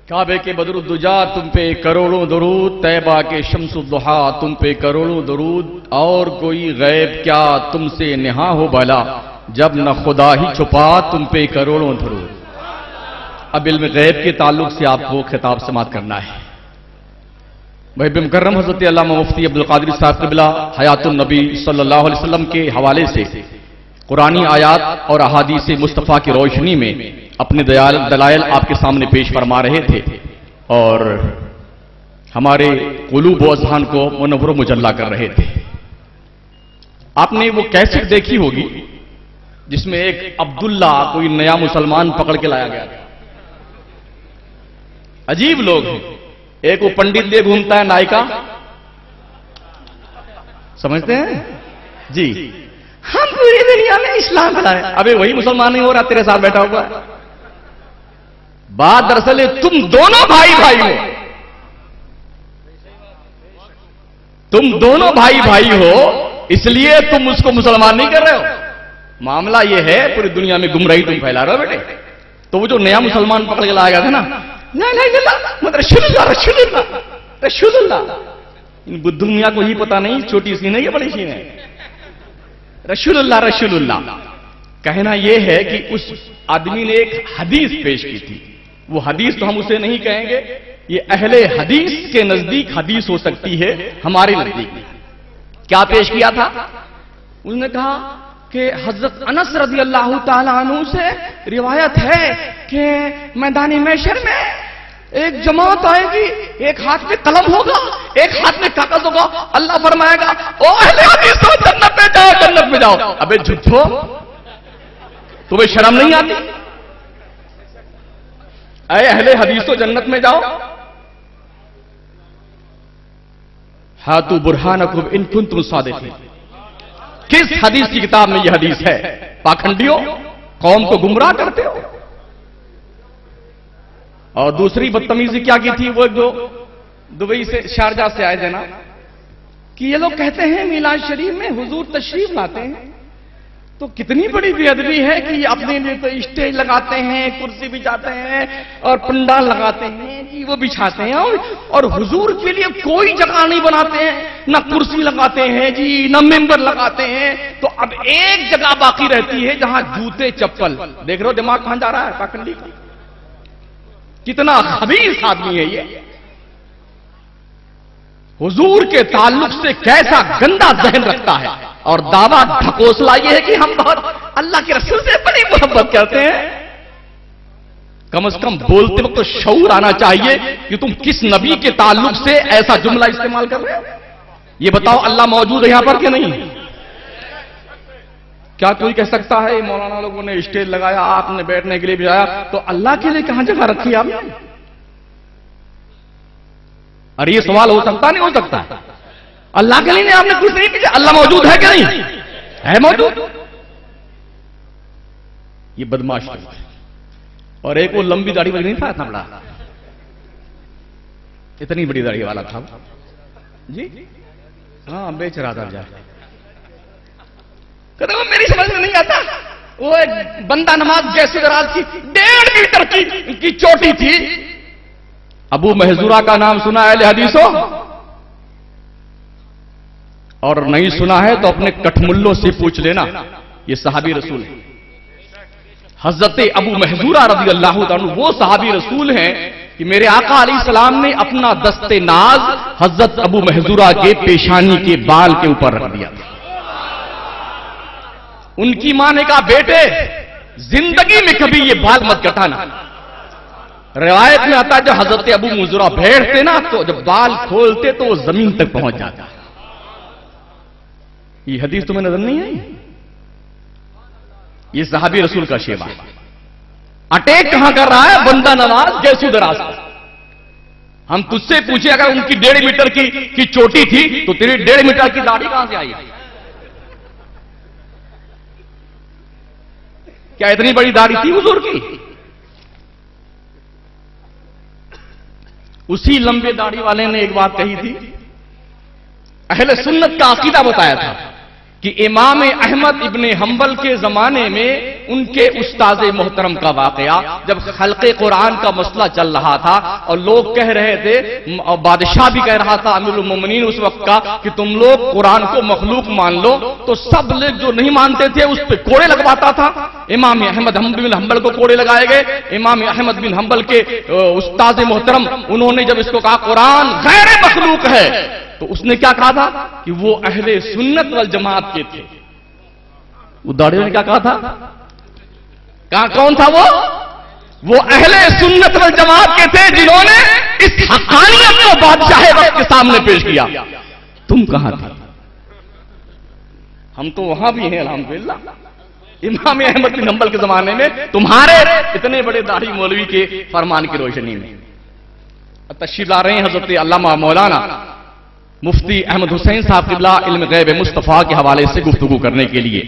کعبے کے بدر الدجا تم پہ کروڑوں درود، طیبہ کے شمس الضحا تم پہ کروڑوں درود، اور کوئی غیب کیا تم سے نہا ہو بھلا، جب نہ خدا ہی چھپا تم پہ کروڑوں درود۔ اب علم غیب کے تعلق سے آپ کو خطاب سماعت کرنا ہے۔ محب مکرم حضرت علامہ مفتی عبدالقادر صاحب قبلہ حیات النبی صلی اللہ علیہ وسلم کے حوالے سے قرآنی آیات اور احادیث مصطفیٰ کی روشنی میں اپنے دلائل آپ کے سامنے پیش فرما رہے تھے، اور ہمارے قلوب و اذہان کو منور و مجلہ کر رہے تھے۔ آپ نے وہ کیسٹ دیکھی ہوگی جس میں ایک عبداللہ کوئی نیا مسلمان پکڑ کے لایا گیا۔ عجیب لوگ ہیں، ایک وہ پنڈت لیے گھومتا ہے نائکا، سمجھتے ہیں جی، ہم پوری دنیا میں اسلام پھیلائیں۔ ابے وہی مسلمان نہیں ہو رہا تیرے ساتھ بیٹھا ہوا ہے۔ بات دراصل تم دونوں بھائی بھائی ہو، تم دونوں بھائی بھائی ہو، اس لیے تم اس کو مسلمان نہیں کر رہے ہو۔ معاملہ یہ ہے پوری دنیا میں گمراہی تم پھیلا رہے ہو بیٹے۔ تو وہ جو نیا مسلمان پکڑ کے لایا گیا تھا نا، رسول اللہ، ان بدھو میاں کو ہی پتا نہیں چھوٹی سی نہیں ہے بڑی سی ہے، رسول اللہ رسول اللہ۔ کہنا یہ ہے کہ اس آدمی نے ایک حدیث پیش کی تھی، وہ حدیث تو ہم اسے نہیں کہیں گے، یہ اہل حدیث کے نزدیک حدیث ہو سکتی ہے، ہمارے نزدیک کیا پیش کیا تھا؟ انہوں نے کہا کہ حضرت انس رضی اللہ تعالیٰ عنہ سے روایت ہے کہ میدان محشر میں ایک جماعت آئے گی، ایک ہاتھ میں قلم ہوگا، ایک ہاتھ میں کاغذ ہوگا، اللہ فرمائے گا او اہل حدیث ہو جنت میں جاؤ، جنت میں جاؤ۔ ابے جھوٹو، تمہیں شرم نہیں آتی؟ اے اہل حدیث ہو جنت میں جاؤ، ہاتھو برہانکم ان کنتم صادقین۔ کس حدیث کی کتاب میں یہ حدیث ہے؟ پاکھنڈیوں، قوم کو گمراہ کرتے ہو۔ اور دوسری بدتمیزی کیا کی تھی؟ وہ جو دبئی سے شارجہ سے آئے تھے نا، کہ یہ لوگ کہتے ہیں میلاد شریف میں حضور تشریف لاتے ہیں، تو کتنی بڑی بے ادبی ہے کہ یہ اپنے لیے تو اسٹیج لگاتے ہیں، کرسی بچھاتے ہیں اور پنڈال لگاتے ہیں جی، وہ بچھاتے ہیں، اور حضور کے لیے کوئی جگہ نہیں بناتے ہیں، نہ کرسی لگاتے ہیں جی، نہ ممبر لگاتے ہیں۔ تو اب ایک جگہ باقی رہتی ہے جہاں جوتے چپل، دیکھ رہے ہو دماغ کہاں جا رہا ہے پاکھنڈی کا؟ کتنا خبیث آدمی ہے یہ، حضور کے تعلق سے کیسا گندا ذہن رکھتا ہے، اور دعویٰ ڈھکوسلا یہ ہے کہ ہم بہت اللہ کے رسول سے بڑی محبت کرتے ہیں۔ کم از کم بولتے وقت تو شعور آنا چاہیے کہ تم کس نبی کے تعلق سے ایسا جملہ استعمال کر رہے ہو۔ یہ بتاؤ اللہ موجود ہے یہاں پر کہ نہیں؟ کیا کوئی کہہ سکتا ہے مولانا لوگوں نے اسٹیج لگایا، آپ نے بیٹھنے کے لیے بجایا، تو اللہ کے لیے کہاں جگہ رکھی آپ نے؟ اور یہ سوال ہو سکتا نہیں ہو سکتا؟ اللہ کے لیے آپ نے کچھ نہیں کیا؟ اللہ موجود ہے کہ نہیں ہے؟ موجود۔ یہ بدماش ہے۔ اور ایک وہ لمبی داڑھی والی نہیں تھا اتنا بڑا، اتنی بڑی داڑھی والا تھا جی، ہاں بیچ رہا تھا جا، کہتے وہ میری سمجھ میں نہیں آتا، وہ ایک بندہ نماز جیسے دراز کی 1.5 میٹر کی چوٹی تھی۔ ابو محذورہ کا نام سنا ہے اہل حدیثوں؟ اور نہیں سنا ہے تو اپنے کٹھملوں سے پوچھ لینا، یہ صحابی رسول ہے۔ حضرت ابو محذورہ رضی اللہ عنہ وہ صحابی رسول ہیں کہ میرے آقا علیہ السلام نے اپنا دست ناز حضرت ابو محذورہ کے پیشانی کے بال کے اوپر رکھ دیا تھا۔ ان کی ماں نے کہا بیٹے زندگی میں کبھی یہ بال مت کٹانا۔ روایت میں آتا ہے جب حضرت ابو محذورہ بیٹھتے نا تو جب بال کھولتے تو وہ زمین تک پہنچ جاتا۔ یہ حدیث تمہیں نظر نہیں آئی؟ یہ صحابی رسول کا شیوا اٹیک کہاں کر رہا ہے؟ بندہ نواز جیسو دراز۔ ہم تجھ سے پوچھیں اگر ان کی 1.5 میٹر کی چوٹی تھی تو تیری 1.5 میٹر کی داڑھی کہاں سے آئی؟ کیا اتنی بڑی داڑھی تھی حضور کی؟ اسی لمبے داڑھی والے نے ایک بات کہی تھی، اہل سنت کا عقیدہ بتایا تھا کہ امام احمد ابن حنبل کے زمانے میں ان کے استاذ محترم کا واقعہ، جب خلق قرآن کا مسئلہ چل رہا تھا اور لوگ کہہ رہے تھے، اور بادشاہ بھی کہہ رہا تھا امیر المومنین اس وقت کا، کہ تم لوگ قرآن کو مخلوق مان لو، تو سب لوگ جو نہیں مانتے تھے اس پہ کوڑے لگواتا تھا۔ امام احمد بن حنبل کو کوڑے لگائے گئے۔ امام احمد بن حنبل کے استاذ محترم انہوں نے جب اس کو کہا قرآن غیر مخلوق ہے، تو اس نے کیا کہا تھا کہ وہ اہل سنت والجماعت کے تھے۔ وہ داڑھی نے کیا کہا تھا؟ کہا کون تھا وہ اہل سنت والجماعت کے تھے جنہوں نے اس حقانیت کو بادشاہ وقت کے سامنے پیش کیا۔ تم کہاں تھے؟ ہم تو وہاں بھی ہیں الحمدللہ۔ امام احمد بن حنبل کے زمانے میں تمہارے اتنے بڑے داڑھی مولوی کے فرمان کی روشنی میں تشریف لا رہے ہیں حضرت علامہ مولانا مفتی احمد حسین صاحب قبلہ علم غیب مصطفیٰ کے حوالے سے گفتگو کرنے کے لیے۔